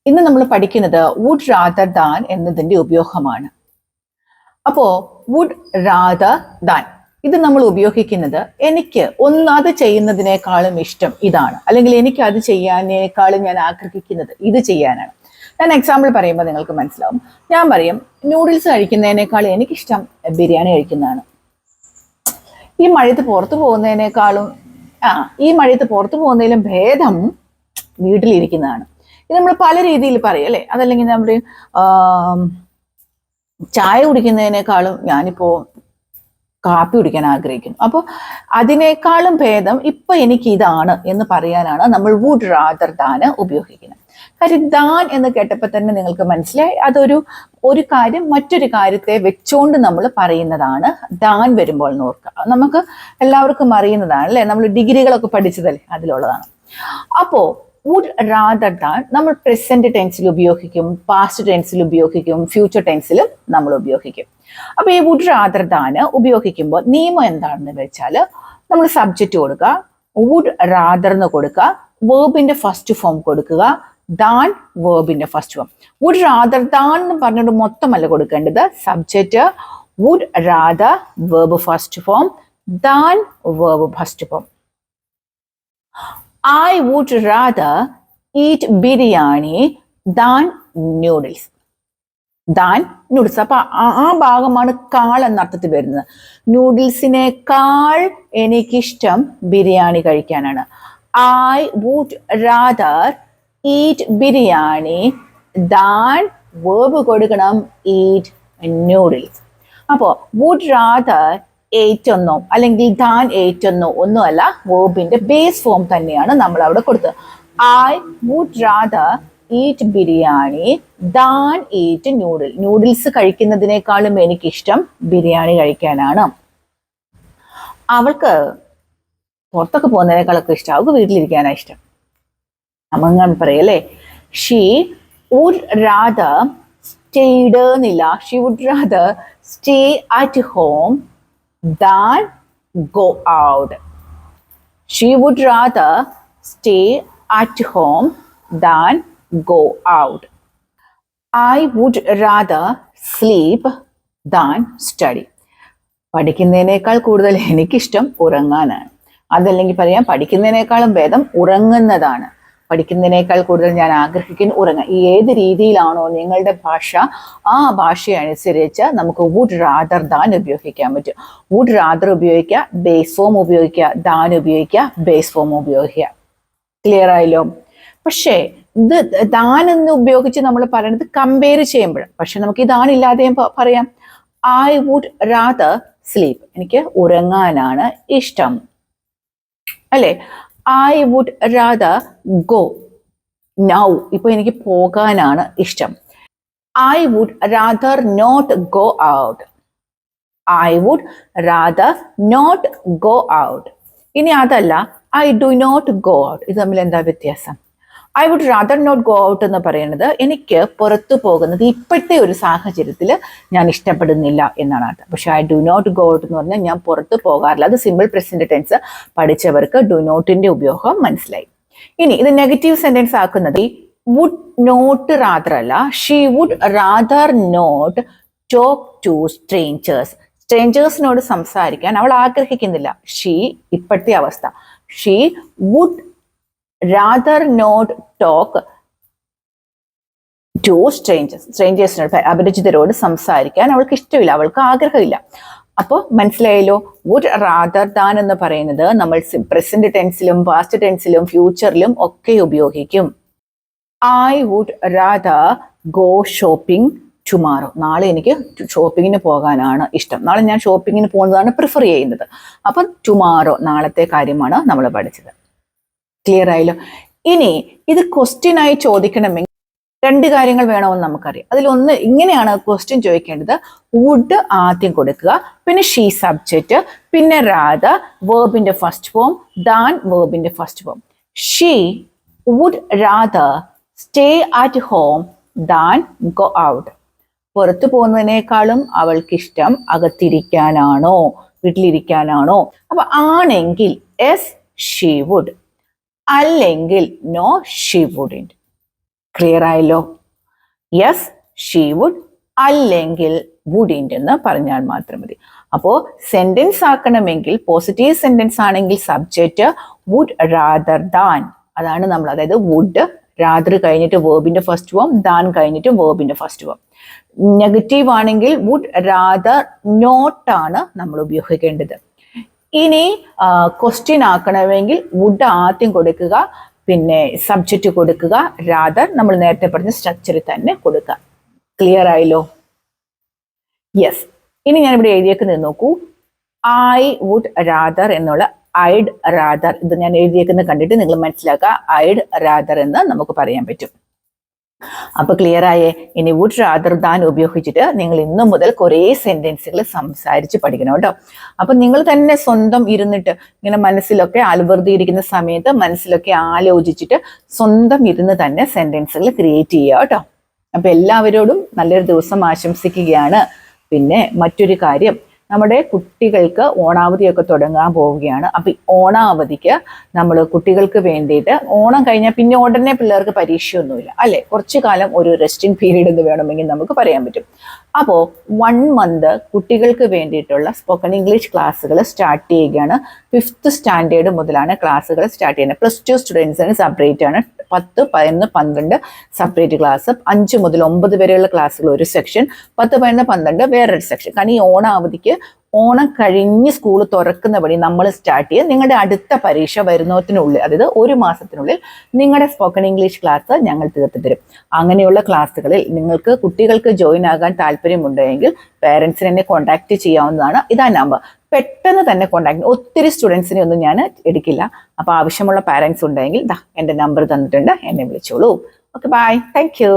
ഇന്ന് നമ്മൾ പഠിക്കുന്നത് വുഡ് റാദർ ദാൻ എന്നതിന്റെ ഉപയോഗമാണ്. അപ്പോ വുഡ് റാദർ ദാൻ ഇത് നമ്മൾ ഉപയോഗിക്കുന്നത് എനിക്ക് അത് ചെയ്യുന്നതിനേക്കാളും ഇഷ്ടം ഇതാണ്, അല്ലെങ്കിൽ എനിക്ക് അത് ചെയ്യാനേക്കാളും ഞാൻ ആഗ്രഹിക്കുന്നത് ഇത് ചെയ്യാനാണ്. ഞാൻ എക്സാമ്പിൾ പറയുമ്പോൾ നിങ്ങൾക്ക് മനസ്സിലാവും. ഞാൻ പറയും നൂഡിൽസ് കഴിക്കുന്നതിനേക്കാളും എനിക്കിഷ്ടം ബിരിയാണി കഴിക്കുന്നതാണ്. ഈ മഴയത്ത് പുറത്തു പോകുന്നതിലും ഭേദം വീട്ടിലിരിക്കുന്നതാണ്. ഇത് നമ്മൾ പല രീതിയിൽ പറയും അല്ലേ. അതല്ലെങ്കിൽ നമ്മൾ ചായ കുടിക്കുന്നതിനേക്കാളും ഞാനിപ്പോ കാപ്പി കുടിക്കാൻ ആഗ്രഹിക്കുന്നു. അപ്പോൾ അതിനേക്കാളും ഭേദം ഇപ്പൊ എനിക്ക് ഇതാണ് എന്ന് പറയാനാണ് നമ്മൾ വുഡ് റാദർ ദാൻ ഉപയോഗിക്കുന്നത്. കാര്യം ദാൻ എന്ന് കേട്ടപ്പോൾ തന്നെ നിങ്ങൾക്ക് മനസ്സിലായി ഒരു കാര്യം മറ്റൊരു കാര്യത്തെ വെച്ചുകൊണ്ട് നമ്മൾ പറയുന്നതാണ് ദാൻ വരുമ്പോൾ എന്ന് ഓർക്കുക. നമുക്ക് എല്ലാവർക്കും അറിയുന്നതാണ് അല്ലെ, നമ്മൾ ഡിഗ്രികളൊക്കെ പഠിച്ചതല്ലേ, അതിലുള്ളതാണ്. അപ്പോ വുഡ് റാദർ ദാൻ നമ്മൾ പ്രസന്റ് ടെൻസിൽ ഉപയോഗിക്കും, പാസ്റ്റ് ടെൻസിൽ ഉപയോഗിക്കും, ഫ്യൂച്ചർ ടെൻസിലും നമ്മൾ ഉപയോഗിക്കും. അപ്പൊ ഈ വുഡ് റാദർ ദാൻ ഉപയോഗിക്കുമ്പോൾ നിയമം എന്താണെന്ന് വെച്ചാൽ നമ്മൾ സബ്ജക്റ്റ് കൊടുക്കുക, വുഡ് റാദർ എന്ന് കൊടുക്കുക, വേർബിന്റെ ഫസ്റ്റ് ഫോം കൊടുക്കുക, ദാൻ വേർബിന്റെ first form. Would rather than എന്ന് പറഞ്ഞിട്ട് മൊത്തമല്ല കൊടുക്കേണ്ടത്. Subject, would rather verb first form, than verb first form. I would rather eat biryani than noodles. Than noodles. അപ്പൊ ആ ഭാഗമാണ് കാൾ എന്ന അർത്ഥത്തിൽ വരുന്നത്. നൂഡിൽസിനേക്കാൾ എനിക്കിഷ്ടം ബിരിയാണി കഴിക്കാനാണ്. I would rather eat biryani than verb കൊടുക്കണം eat noodles. അപ്പോ would rather ഏറ്റെന്നോ അല്ലെങ്കിൽ ദാൻ ഏറ്റെന്നോ ഒന്നുമല്ല, വേർബിന്റെ ബേസ് ഫോം തന്നെയാണ് നമ്മൾ അവിടെ കൊടുത്തത്. I would rather eat biryani than eat noodle. Noodles കഴിക്കുന്നതിനേക്കാളും എനിക്കിഷ്ടം ബിരിയാണി കഴിക്കാനാണ്. അവൾക്ക് പുറത്തൊക്കെ പോകുന്നതിനേക്കാളൊക്കെ ഇഷ്ടം അവൾക്ക് വീട്ടിലിരിക്കാനാണ് ഇഷ്ടം. അങ്ങനെ പറയല്ലേ. ഷീ വുഡ് റാദർ സ്റ്റേഡ് എന്നില്ല, she would rather stay at home than go out. She would rather stay at home than go out. I would rather sleep than study. പഠിക്കുന്നതിനേക്കാൾ കൂടുതൽ എനിക്കിഷ്ടം ഉറങ്ങാനാണ്. അതല്ലെങ്കിൽ പറയാം പഠിക്കുന്നതിനേക്കാളും ഭേദം ഉറങ്ങുന്നതാണ്. പഠിക്കുന്നതിനേക്കാൾ കൂടുതൽ ഞാൻ ആഗ്രഹിക്കുന്നു ഉറങ്ങാൻ. ഈ ഏത് രീതിയിലാണോ നിങ്ങളുടെ ഭാഷ, ആ ഭാഷയനുസരിച്ച് നമുക്ക് വുഡ് റാദർ ദാൻ ഉപയോഗിക്കാൻ പറ്റും. വുഡ് റാദർ ഉപയോഗിക്കുക, ബേസ് ഫോം ഉപയോഗിക്കുക, ദാൻ ഉപയോഗിക്കുക, ബേസ് ഫോം ഉപയോഗിക്കുക. ക്ലിയർ ആയല്ലോ? പക്ഷേ ഇത് ദാൻ എന്ന് ഉപയോഗിച്ച് നമ്മൾ പറയുന്നത് കമ്പയർ ചെയ്യുമ്പോൾ, പക്ഷെ നമുക്ക് ഈ ദാൻ ഇല്ലാതെയും പറയാം. ഐ വുഡ് റാദർ സ്ലീപ്പ്, എനിക്ക് ഉറങ്ങാനാണ് ഇഷ്ടം അല്ലേ. I would rather go now, ഇപ്പൊ എനിക്ക് പോകാനാണ് ഇഷ്ടം. I would rather not go out. I would rather not go out. ഇനി അതല്ല, I do not go out. ഇത് തമ്മിൽ എന്താ വ്യത്യാസം? I would rather not go out എന്ന് പറയുന്നത് എനിക്ക് പുറത്തു പോകുന്നത് ഇപ്പോഴത്തെ ഒരു സാഹചര്യത്തിൽ ഞാൻ ഇഷ്ടപ്പെടുന്നില്ല എന്നാണ് അർത്ഥം. പക്ഷെ I do not go out എന്ന് പറഞ്ഞാൽ ഞാൻ പുറത്തു പോകാറില്ല. അത് സിമ്പിൾ പ്രസന്റ് ടെൻസ് പഠിച്ചവർക്ക് ഡു നോട്ടിന്റെ ഉപയോഗം മനസ്സിലായി. ഇനി ഇത് നെഗറ്റീവ് സെന്റൻസ് ആക്കുന്നത് വുഡ് നോട്ട് റാദർ അല്ല, she would rather not talk to strangers. സ്ട്രേഞ്ചേഴ്സിനോട് സംസാരിക്കാൻ അവൾ ആഗ്രഹിക്കുന്നില്ല. ഷീ ഇപ്പോഴത്തെ അവസ്ഥ, she would rather not talk to strangers. സ്ട്രേഞ്ചേഴ്സിനോട്, അപരിചിതരോട് സംസാരിക്കാൻ അവൾക്ക് ഇഷ്ടമില്ല, അവൾക്ക് ആഗ്രഹമില്ല. അപ്പോൾ മനസ്സിലായല്ലോ, വുഡ് റാദർ ദാൻ എന്ന് പറയുന്നത് നമ്മൾ പ്രസന്റ് ടെൻസിലും പാസ്റ്റ് ടെൻസിലും ഫ്യൂച്ചറിലും ഒക്കെ ഉപയോഗിക്കും. I would rather go shopping tomorrow. നാളെ എനിക്ക് ഷോപ്പിങ്ങിന് പോകാനാണ് ഇഷ്ടം. നാളെ ഞാൻ ഷോപ്പിങ്ങിന് പോകുന്നതാണ് പ്രിഫർ ചെയ്യുന്നത്. അപ്പം ടുമാറോ നാളത്തെ കാര്യമാണ് നമ്മൾ പഠിച്ചത്. ക്ലിയർ ആയല്ലോ? ഇനി ഇത് ക്വസ്റ്റ്യൻ ആയി ചോദിക്കണമെങ്കിൽ രണ്ട് കാര്യങ്ങൾ വേണമെന്ന് നമുക്കറിയാം. അതിലൊന്ന്, ഇങ്ങനെയാണ് ക്വസ്റ്റ്യൻ ചോദിക്കേണ്ടത്. വുഡ് ആദ്യം കൊടുക്കുക, പിന്നെ ഷീ സബ്ജക്റ്റ്, പിന്നെ റാദർ വേർബിന്റെ ഫസ്റ്റ് ഫോം, ദാൻ വേർബിന്റെ first form. She would rather stay at home than go out. പുറത്തു പോകുന്നതിനേക്കാളും അവൾക്കിഷ്ടം അകത്തിരിക്കാനാണോ വീട്ടിലിരിക്കാനാണോ? അപ്പൊ ആണെങ്കിൽ എസ് ഷീ വുഡ്, അല്ലെങ്കിൽ നോ ഷീ വുഡിന്റ്. ക്ലിയർ ആയല്ലോ? യെസ്, ഷീ വുഡ്, അല്ലെങ്കിൽ വുഡിൻ്റ് എന്ന് പറഞ്ഞാൽ മാത്രം മതി. അപ്പോൾ സെന്റൻസ് ആക്കണമെങ്കിൽ പോസിറ്റീവ് സെന്റൻസ് ആണെങ്കിൽ സബ്ജക്റ്റ് വുഡ് റാദർ ദാൻ, അതാണ് നമ്മൾ, അതായത് വുഡ് റാദർ കഴിഞ്ഞിട്ട് വേർബിന്റെ ഫസ്റ്റ് ഫോം, ദാൻ കഴിഞ്ഞിട്ട് വേർബിന്റെ ഫസ്റ്റ് ഫോം. നെഗറ്റീവ് ആണെങ്കിൽ വുഡ് റാദർ നോട്ട് ആണ് നമ്മൾ ഉപയോഗിക്കേണ്ടത്. ഇനി ക്വസ്റ്റ്യൻ ആക്കണമെങ്കിൽ വുഡ് ആദ്യം കൊടുക്കുക, പിന്നെ സബ്ജക്റ്റ് കൊടുക്കുക, റാദർ നമ്മൾ നേരത്തെ പറഞ്ഞ സ്ട്രക്ചറിൽ തന്നെ കൊടുക്കുക. ക്ലിയർ ആയല്ലോ? യെസ്. ഇനി ഞാൻ ഇവിടെ എഴുതിയേക്കുന്നത് നോക്കൂ, ഐ വുഡ് റാദർ എന്നുള്ള ഐഡ് റാദർ, ഇത് ഞാൻ എഴുതിയേക്കുന്നത് കണ്ടിട്ട് നിങ്ങൾ മനസ്സിലാക്കുക, ഐഡ് റാദർ എന്ന് നമുക്ക് പറയാൻ പറ്റും. അപ്പൊ ക്ലിയർ ആയേ? ഇനി വുഡ് റാദർ ദാൻ ഉപയോഗിച്ചിട്ട് നിങ്ങൾ ഇന്നു മുതൽ കുറേ സെന്റൻസുകൾ സംസാരിച്ച് പഠിക്കണം കേട്ടോ. അപ്പൊ നിങ്ങൾ തന്നെ സ്വന്തം ഇരുന്നിട്ട് ഇങ്ങനെ മനസ്സിലൊക്കെ അലവൃതിയിരിക്കുന്ന സമയത്ത് മനസ്സിലൊക്കെ ആലോചിച്ചിട്ട് സ്വന്തം ഇരുന്ന് തന്നെ സെന്റൻസുകൾ ക്രിയേറ്റ് ചെയ്യുക കേട്ടോ. അപ്പൊ എല്ലാവരോടും നല്ലൊരു ദിവസം ആശംസിക്കുകയാണ്. പിന്നെ മറ്റൊരു കാര്യം, നമ്മുടെ കുട്ടികൾക്ക് ഓണാവധിയൊക്കെ തുടങ്ങാൻ പോവുകയാണ്. അപ്പം ഓണാവധിക്ക് നമ്മൾ കുട്ടികൾക്ക് വേണ്ടിയിട്ട്, ഓണം കഴിഞ്ഞാൽ പിന്നെ ഉടനെ പിള്ളേർക്ക് പരീക്ഷയൊന്നുമില്ല അല്ലേ, കുറച്ചു കാലം ഒരു റെസ്റ്റിംഗ് പീരീഡ് എന്ന് വേണമെങ്കിൽ നമുക്ക് പറയാൻ പറ്റും. അപ്പോൾ 1 മന്ത് കുട്ടികൾക്ക് വേണ്ടിയിട്ടുള്ള സ്പോക്കൺ ഇംഗ്ലീഷ് ക്ലാസ്സുകൾ സ്റ്റാർട്ട് ചെയ്യുകയാണ്. 5th സ്റ്റാൻഡേർഡ് മുതലാണ് ക്ലാസ്സുകൾ സ്റ്റാർട്ട് ചെയ്യുന്നത്. +2 സ്റ്റുഡൻസിന് സെപ്പറേറ്റ് ആണ്, 10, 11, 12 സെപ്പറേറ്റ് ക്ലാസ്, 5 മുതൽ 9 വരെയുള്ള ക്ലാസ്സുകൾ ഒരു സെക്ഷൻ, 10, 11, 12 വേറൊരു സെക്ഷൻ. കാരണം ഈ ഓണാവധിക്ക്, ഓണം കഴിഞ്ഞ് സ്കൂൾ തുറക്കുന്ന വഴി നമ്മൾ സ്റ്റാർട്ട് ചെയ്യുക. നിങ്ങളുടെ അടുത്ത പരീക്ഷ വരുന്നതിനുള്ളിൽ, അതായത് 1 മാസത്തിനുള്ളിൽ നിങ്ങളുടെ സ്പോക്കൺ ഇംഗ്ലീഷ് ക്ലാസ് ഞങ്ങൾ തീർത്ത് തരും. അങ്ങനെയുള്ള ക്ലാസ്സുകളിൽ നിങ്ങൾക്ക് കുട്ടികൾക്ക് ജോയിൻ ആകാൻ താല്പര്യമുണ്ടെങ്കിൽ പേരൻസിനെ എന്നെ കോൺടാക്ട് ചെയ്യാവുന്നതാണ്. ഇതാ നമ്പർ, പെട്ടെന്ന് തന്നെ കോൺടാക്ട്. ഒത്തിരി സ്റ്റുഡൻസിനെ ഒന്നും ഞാൻ എടുക്കില്ല. അപ്പോൾ ആവശ്യമുള്ള പാരൻസ് ഉണ്ടെങ്കിൽ എൻ്റെ നമ്പർ തന്നിട്ടുണ്ട്, എന്നെ വിളിച്ചോളൂ. Okay, bye, thank U.